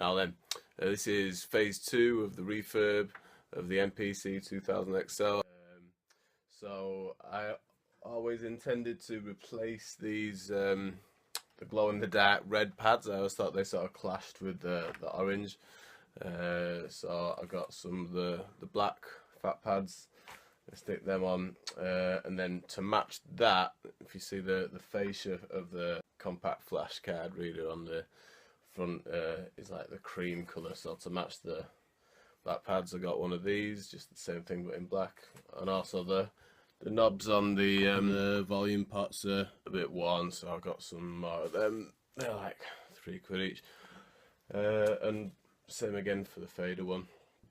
Now then, this is phase 2 of the refurb of the MPC 2000 XL. So I always intended to replace these the glow in the dark red pads. I always thought they sort of clashed with the orange. So I got some of the black fat pads, stick them on, and then to match that, if you see the fascia of the compact flash card reader on the front is like the cream colour, so to match the black pads I got one of these, just the same thing but in black. And also the knobs on the volume pots are a bit worn, so I got some more of them. They're like £3 each, and same again for the fader one.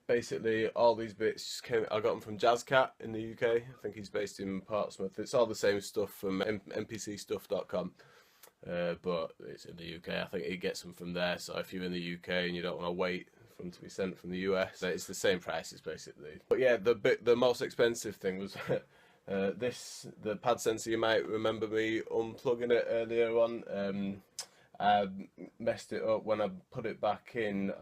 Basically all these bits I got them from Jazzcat in the UK. I think he's based in Portsmouth. It's all the same stuff from mpcstuff.com. But it's in the UK. I think he gets them from there. So if you're in the UK and you don't want to wait for them to be sent from the US, it's the same prices basically. But yeah, the most expensive thing was the pad sensor. You might remember me unplugging it earlier on. I messed it up when I put it back in.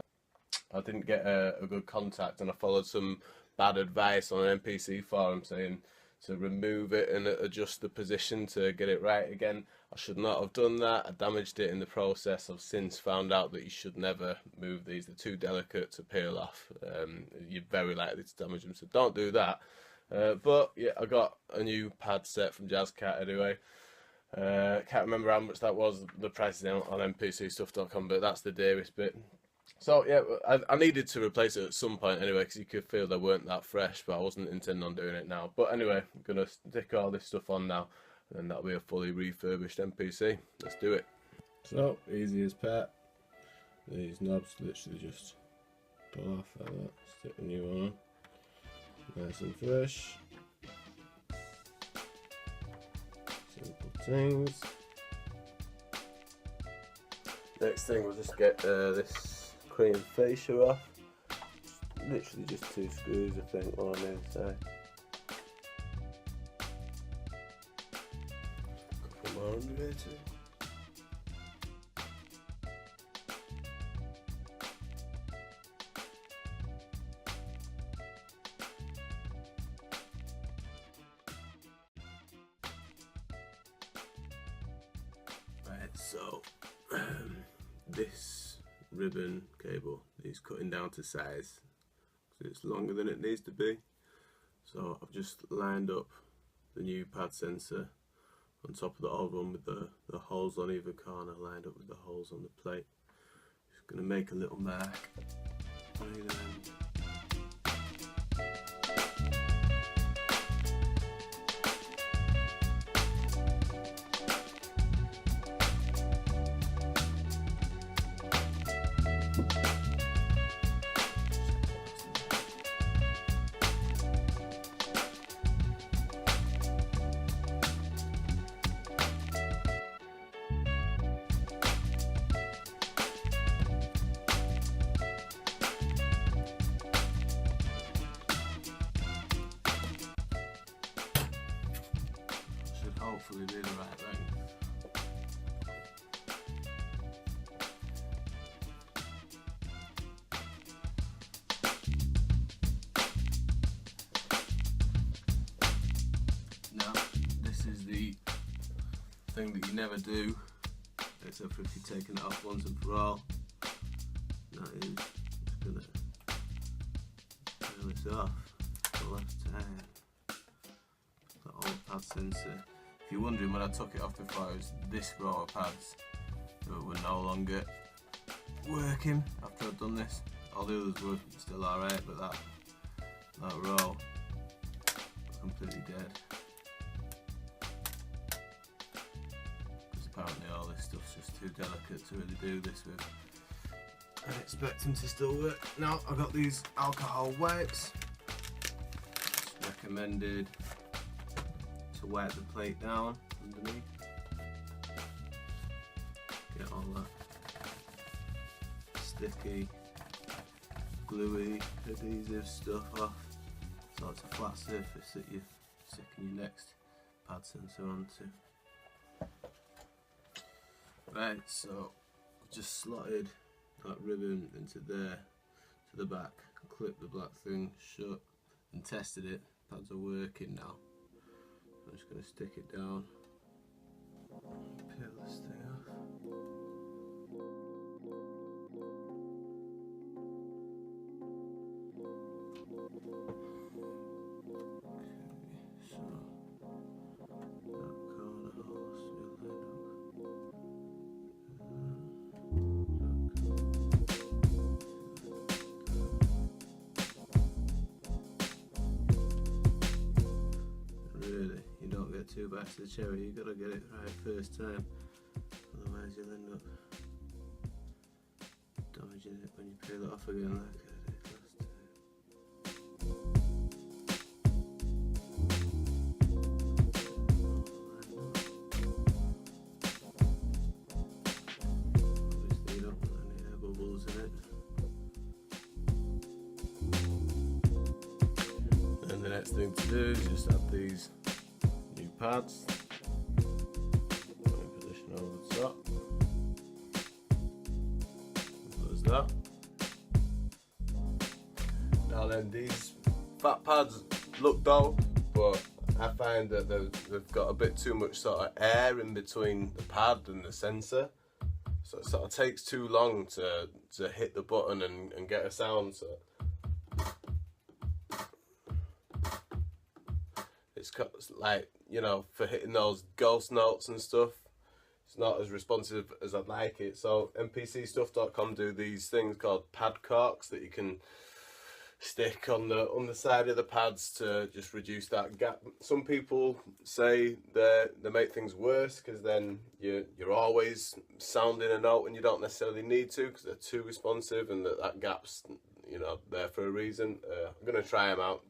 I didn't get a good contact, and I followed some bad advice on an MPC forum saying to remove it and adjust the position to get it right again. I should not have done that. I damaged it in the process. I've since found out that you should never move these. They're too delicate to peel off. You're very likely to damage them, so don't do that. But yeah, I got a new pad set from Jazzcat anyway. Can't remember how much that was, the prices on mpcstuff.com, but that's the dearest bit. So yeah, I needed to replace it at some point anyway, because you could feel they weren't that fresh, but I wasn't intending on doing it now. But anyway, I'm going to stick all this stuff on now, and then that'll be a fully refurbished MPC. Let's do it. So, easy as pat. These knobs literally just pull off like that, stick the new one on. Nice and fresh. Simple things. Next thing, we'll just get this cream fascia off. Literally just 2 screws, I think, on the inside. Couple more under here too. Right, so this ribbon cable is cutting down to size because it's longer than it needs to be. So I've just lined up the new pad sensor on top of the old one with the holes on either corner lined up with the holes on the plate. Just going to make a little mark on either end. Hopefully be the right length. Now, this is the thing that you never do, except for if you're taking it off once and for all. That is just going to peel this off the left side. The old pad sensor. If you're wondering, when I took it off before, it was this row of pads that were no longer working after I'd done this. All the others were still alright, but that row was completely dead. Because apparently all this stuff's just too delicate to really do this with. I expect them to still work. Now, I've got these alcohol wipes. It's recommended to wipe the plate down underneath. Get all that sticky, gluey, adhesive stuff off, so it's a flat surface that you're sticking your next pad sensor onto. Right, so I've just slotted that ribbon into there to the back, clip the black thing shut and tested it. Pads are working now. I'm just going to stick it down, peel this thing off. Too back to the cherry, you've got to get it right first time, otherwise you'll end up damaging it when you peel it off again like I did last time. Obviously you don't want any air bubbles in it. And the next thing to do is just add these pads, position over the top, close that. Now then, these fat pads look dull, but I find that they've got a bit too much sort of air in between the pad and the sensor, so it sort of takes too long to hit the button and get a sound. So it's like, you know, for hitting those ghost notes and stuff, it's not as responsive as I'd like it. So MPCstuff.com do these things called padcorx that you can stick on the side of the pads to just reduce that gap. Some people say they make things worse because then you're always sounding a note and you don't necessarily need to because they're too responsive, and that gap's, you know, there for a reason. I'm gonna try them out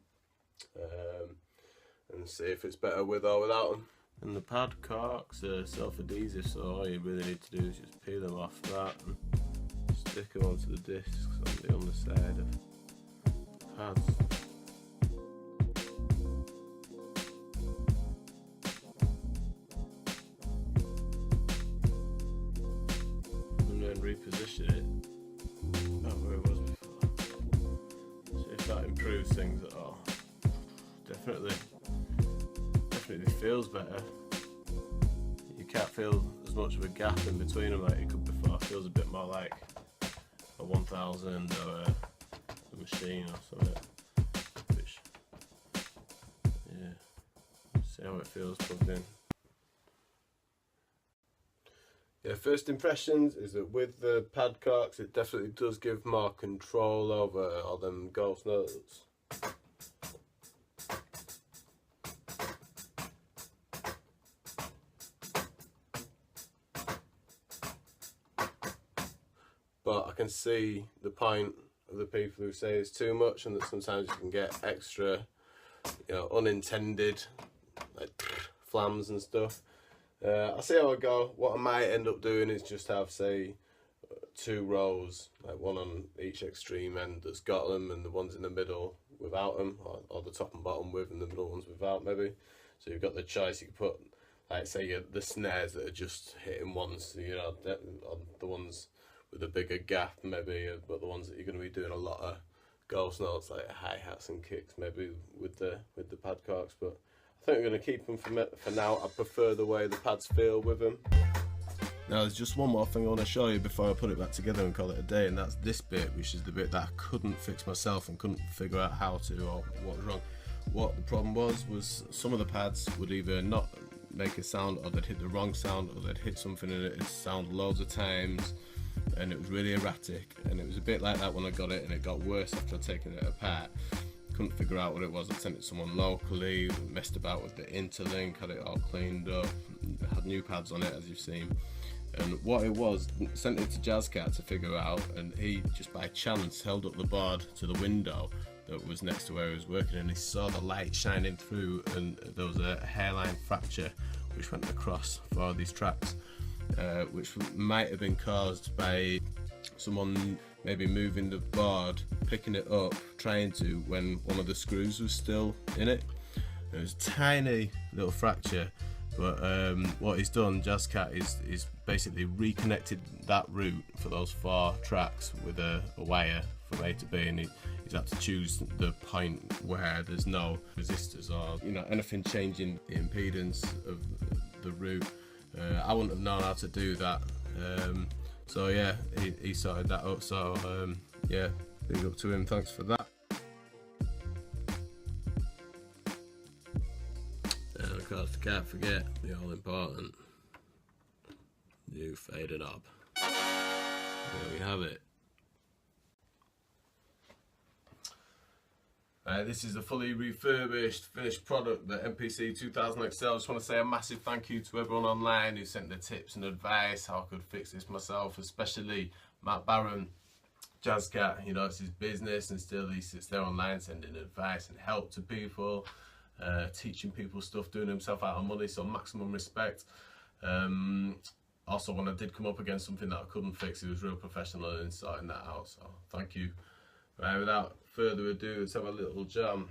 and see if it's better with or without them. And the padcorx are self-adhesive, so all you really need to do is just peel them off that and stick them onto the discs on the underside of the pads. And then reposition it back where it was before. See if that improves things at all. Definitely feels better. You can't feel as much of a gap in between them like you could before. It feels a bit more like a 1000 or a machine or something. Which, yeah, see how it feels plugged in. Yeah, first impressions is that with the padcorx it definitely does give more control over all them ghost notes. But I can see the point of the people who say it's too much, and that sometimes you can get extra, you know, unintended like flams and stuff. I'll see how I go. What I might end up doing is just have, say, 2 rows, like one on each extreme end that's got them, and the ones in the middle without them, or the top and bottom with, and the middle ones without, maybe. So you've got the choice. You can put, like, say, the snares that are just hitting once, you know, the ones with a bigger gap, maybe, but the ones that you're going to be doing a lot of ghost notes, like hi-hats and kicks, maybe with the padcorx. But I think I'm going to keep them for now. I prefer the way the pads feel with them. Now there's just one more thing I want to show you before I put it back together and call it a day, and that's this bit, which is the bit that I couldn't fix myself and couldn't figure out how to, or what was wrong. What the problem was some of the pads would either not make a sound, or they'd hit the wrong sound, or they'd hit something and it'd sound loads of times, and it was really erratic. And it was a bit like that when I got it, and it got worse after I'd taken it apart. Couldn't figure out what it was. I sent it to someone locally, messed about with the interlink, had it all cleaned up, had new pads on it, as you've seen. And what it was, sent it to Jazzcat to figure out, and he just by chance held up the board to the window that was next to where he was working, and he saw the light shining through, and there was a hairline fracture which went across 4 of these tracks, which might have been caused by someone maybe moving the board, picking it up, trying to, when one of the screws was still in it. It was a tiny little fracture, But what he's done, Jazzcat, is basically reconnected that route for those 4 tracks with a wire from A to B, and he's had to choose the point where there's no resistors or anything changing the impedance of the route. I wouldn't have known how to do that, so yeah, he sorted that up. So yeah, big up to him. Thanks for that. And of course, can't forget the all important new fader knob. There we have it. This is a fully refurbished, finished product, the MPC 2000 XL. I just want to say a massive thank you to everyone online who sent the tips and advice how I could fix this myself, especially Matt Barron, Jazzcat. It's his business, and still he sits there online sending advice and help to people, teaching people stuff, doing himself out of money, so maximum respect. Also, when I did come up against something that I couldn't fix, he was real professional in sorting that out, so thank you. Right, without further ado, let's have a little jam.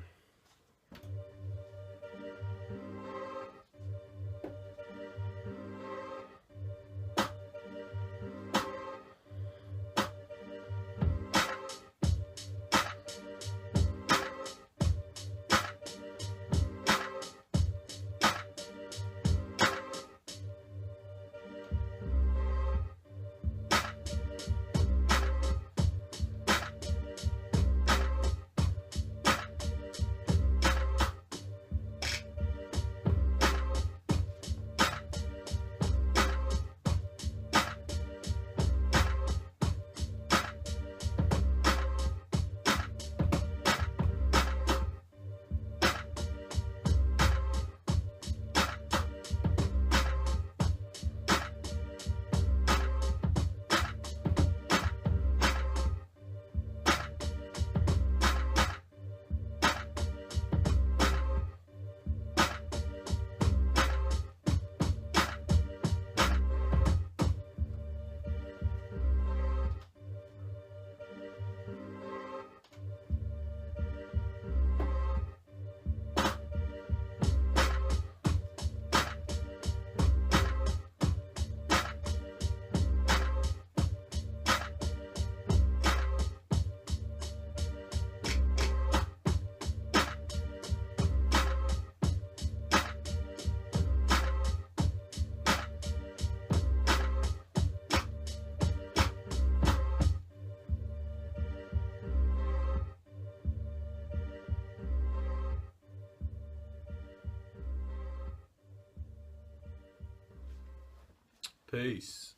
Peace.